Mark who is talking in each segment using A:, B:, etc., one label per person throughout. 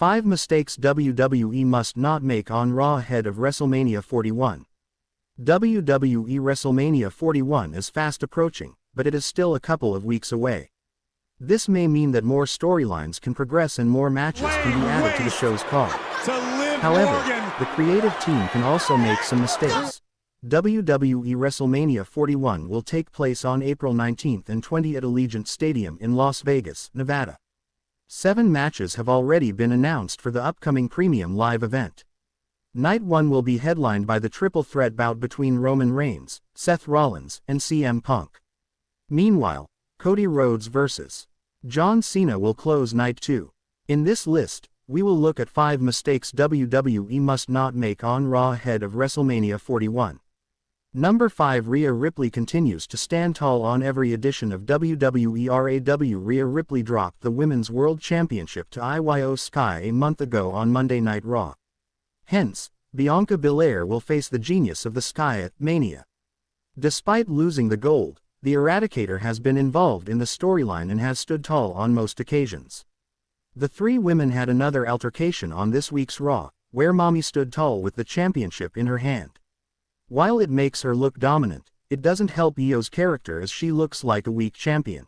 A: 5 mistakes WWE must not make on Raw ahead of WrestleMania 41. WWE WrestleMania 41 is fast approaching, but it is still a couple of weeks away. This may mean that more storylines can progress and more matches can be added to the show's card. However, the creative team can also make some mistakes. WWE WrestleMania 41 will take place on April 19 and 20 at Allegiant Stadium in Las Vegas, Nevada. 7 matches have already been announced for the upcoming premium live event. Night 1 will be headlined by the triple threat bout between Roman Reigns, Seth Rollins, and CM Punk. Meanwhile, Cody Rhodes vs. John Cena will close Night 2. In this list, we will look at 5 mistakes WWE must not make on Raw ahead of WrestleMania 41. Number 5. Rhea Ripley continues to stand tall on every edition of WWE RAW. Rhea Ripley dropped the Women's World Championship to Io Sky a month ago on Monday Night Raw. Hence, Bianca Belair will face the genius of the Sky at Mania. Despite losing the gold, the Eradicator has been involved in the storyline and has stood tall on most occasions. The 3 women had another altercation on this week's Raw, where Mami stood tall with the championship in her hand. While it makes her look dominant, it doesn't help Io's character as she looks like a weak champion.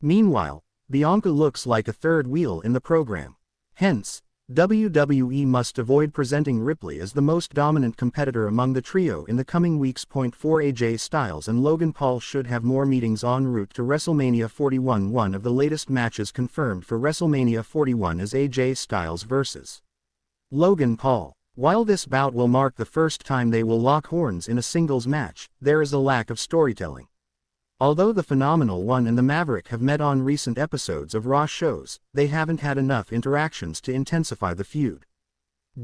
A: Meanwhile, Bianca looks like a third wheel in the program. Hence, WWE must avoid presenting Ripley as the most dominant competitor among the trio in the coming weeks. 4 AJ Styles and Logan Paul should have more meetings en route to WrestleMania 41. One of the latest matches confirmed for WrestleMania 41 is AJ Styles vs. Logan Paul. While this bout will mark the first time they will lock horns in a singles match, there is a lack of storytelling. Although the Phenomenal One and the Maverick have met on recent episodes of Raw shows, they haven't had enough interactions to intensify the feud.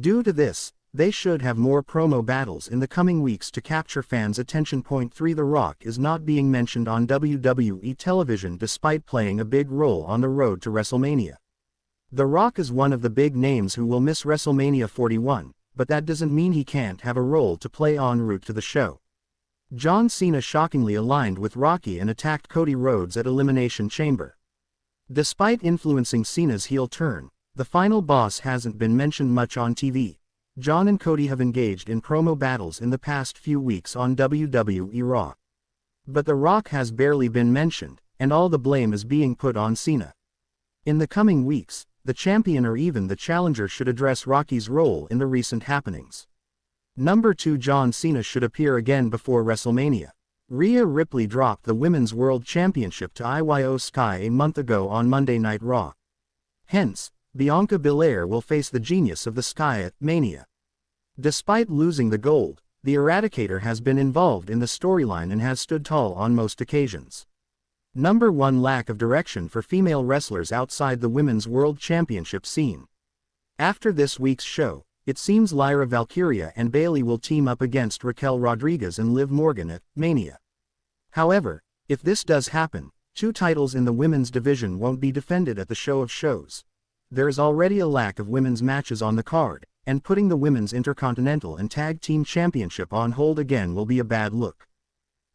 A: Due to this, they should have more promo battles in the coming weeks to capture fans' attention. 3 The Rock is not being mentioned on WWE television despite playing a big role on the road to WrestleMania. The Rock is one of the big names who will miss WrestleMania 41. But that doesn't mean he can't have a role to play en route to the show. John Cena shockingly aligned with Rocky and attacked Cody Rhodes at Elimination Chamber. Despite influencing Cena's heel turn, the final boss hasn't been mentioned much on TV. John and Cody have engaged in promo battles in the past few weeks on WWE Raw. But The Rock has barely been mentioned, and all the blame is being put on Cena. In the coming weeks, the champion or even the challenger should address Rocky's role in the recent happenings. Number 2. John Cena should appear again before WrestleMania. Rhea Ripley dropped the Women's World Championship to Io Sky a month ago on Monday Night Raw. Hence, Bianca Belair will face the genius of the Sky at Mania. Despite losing the gold, the Eradicator has been involved in the storyline and has stood tall on most occasions. Number 1. Lack of direction for female wrestlers outside the Women's World Championship scene. After this week's show, it seems Lyra Valkyria and Bayley will team up against Raquel Rodriguez and Liv Morgan at Mania. However, if this does happen, 2 titles in the women's division won't be defended at the show of shows. There is already a lack of women's matches on the card, and putting the Women's Intercontinental and Tag Team Championship on hold again will be a bad look.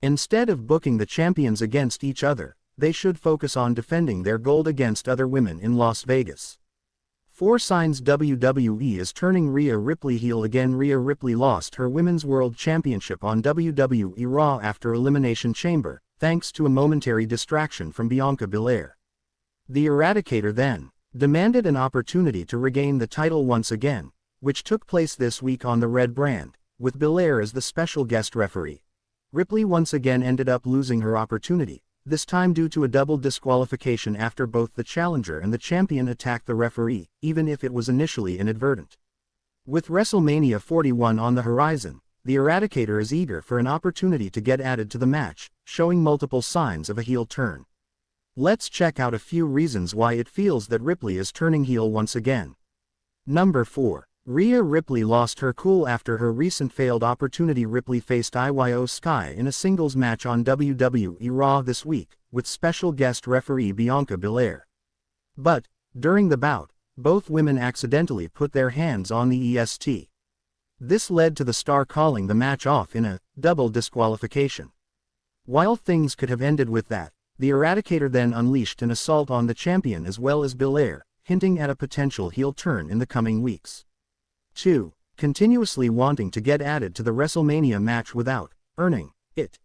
A: Instead of booking the champions against each other, they should focus on defending their gold against other women in Las Vegas. 4 Signs WWE is turning Rhea Ripley heel again. Rhea Ripley lost her Women's World Championship on WWE Raw after Elimination Chamber, thanks to a momentary distraction from Bianca Belair. The Eradicator then demanded an opportunity to regain the title once again, which took place this week on the Red brand, with Belair as the special guest referee. Ripley once again ended up losing her opportunity, this time due to a double disqualification after both the challenger and the champion attacked the referee, even if it was initially inadvertent. With WrestleMania 41 on the horizon, the Eradicator is eager for an opportunity to get added to the match, showing multiple signs of a heel turn. Let's check out a few reasons why it feels that Ripley is turning heel once again. Number 4. Rhea Ripley lost her cool after her recent failed opportunity. Ripley faced Io Sky in a singles match on WWE Raw this week, with special guest referee Bianca Belair. But, during the bout, both women accidentally put their hands on the EST. This led to the star calling the match off in a double disqualification. While things could have ended with that, the Eradicator then unleashed an assault on the champion as well as Belair, hinting at a potential heel turn in the coming weeks. 2. Continuously wanting to get added to the WrestleMania match without earning it.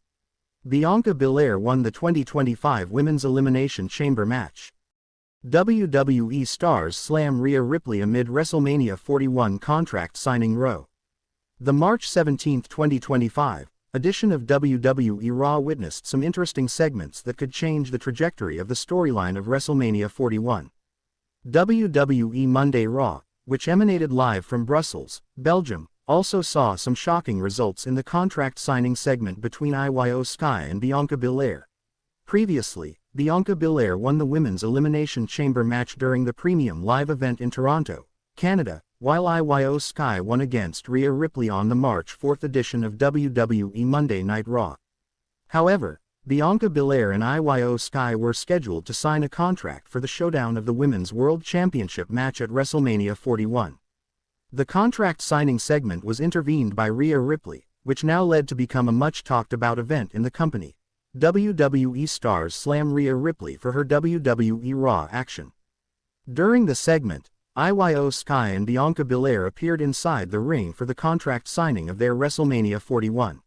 A: Bianca Belair won the 2025 Women's Elimination Chamber match. WWE stars slam Rhea Ripley amid WrestleMania 41 contract signing row. The March 17, 2025 edition of WWE Raw witnessed some interesting segments that could change the trajectory of the storyline of WrestleMania 41. WWE Monday Raw, which emanated live from Brussels, Belgium, also saw some shocking results in the contract signing segment between Iyo Sky and Bianca Belair. Previously, Bianca Belair won the Women's Elimination Chamber match during the premium live event in Toronto, Canada, while Iyo Sky won against Rhea Ripley on the March 4 edition of WWE Monday Night Raw. However, Bianca Belair and Iyo Sky were scheduled to sign a contract for the showdown of the Women's World Championship match at WrestleMania 41. The contract signing segment was intervened by Rhea Ripley, which now led to become a much talked about event in the company. WWE stars slam Rhea Ripley for her WWE Raw action. During the segment, Iyo Sky and Bianca Belair appeared inside the ring for the contract signing of their WrestleMania 41.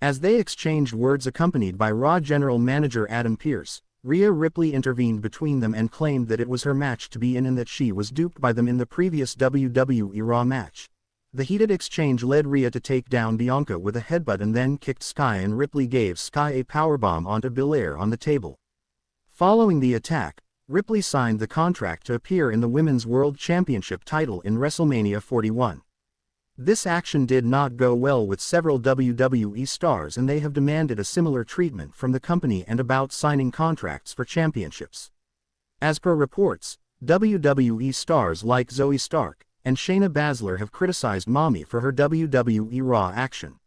A: As they exchanged words accompanied by Raw General Manager Adam Pearce, Rhea Ripley intervened between them and claimed that it was her match to be in and that she was duped by them in the previous WWE Raw match. The heated exchange led Rhea to take down Bianca with a headbutt and then kicked Sky, and Ripley gave Sky a powerbomb onto Belair on the table. Following the attack, Ripley signed the contract to appear in the Women's World Championship title in WrestleMania 41. This action did not go well with several WWE stars, and they have demanded a similar treatment from the company and about signing contracts for championships. As per reports, WWE stars like Zoe Stark and Shayna Baszler have criticized Mami for her WWE Raw action.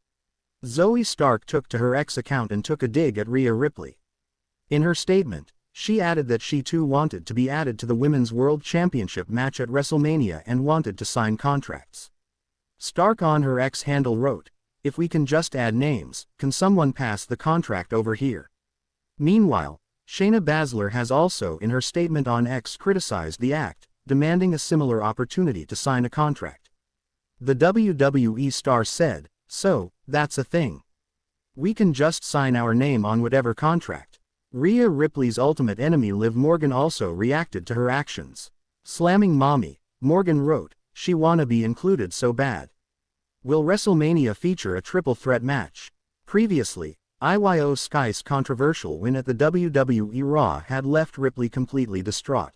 A: Zoe Stark took to her X account and took a dig at Rhea Ripley. In her statement, she added that she too wanted to be added to the Women's World Championship match at WrestleMania and wanted to sign contracts. Stark on her X handle wrote, "If we can just add names, can someone pass the contract over here?" Meanwhile, Shayna Baszler has also in her statement on X criticized the act, demanding a similar opportunity to sign a contract. The WWE star said, "So, that's a thing. We can just sign our name on whatever contract." Rhea Ripley's ultimate enemy Liv Morgan also reacted to her actions. Slamming Mami, Morgan wrote, "She wanna be included so bad. Will WrestleMania feature a triple threat match?" Previously, Iyo Sky's controversial win at the WWE Raw had left Ripley completely distraught.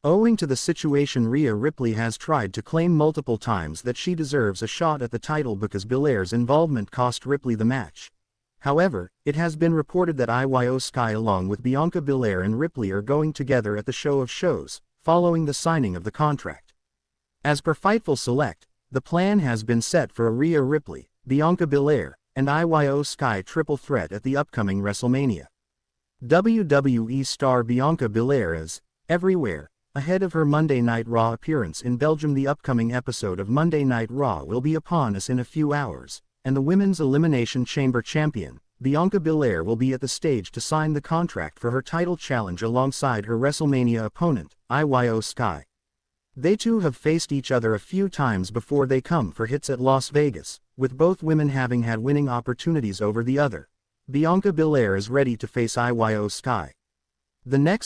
A: Owing to the situation, Rhea Ripley has tried to claim multiple times that she deserves a shot at the title because Belair's involvement cost Ripley the match. However, it has been reported that Iyo Sky along with Bianca Belair and Ripley are going together at the Show of Shows, following the signing of the contract. As per Fightful Select, the plan has been set for a Rhea Ripley, Bianca Belair, and Iyo Sky triple threat at the upcoming WrestleMania. WWE star Bianca Belair is everywhere. Ahead of her Monday Night Raw appearance in Belgium, the upcoming episode of Monday Night Raw will be upon us in a few hours, and the Women's Elimination Chamber champion, Bianca Belair, will be at the stage to sign the contract for her title challenge alongside her WrestleMania opponent, Iyo Sky. They two have faced each other a few times before they come for hits at Las Vegas, with both women having had winning opportunities over the other. Bianca Belair is ready to face Iyo Sky. The next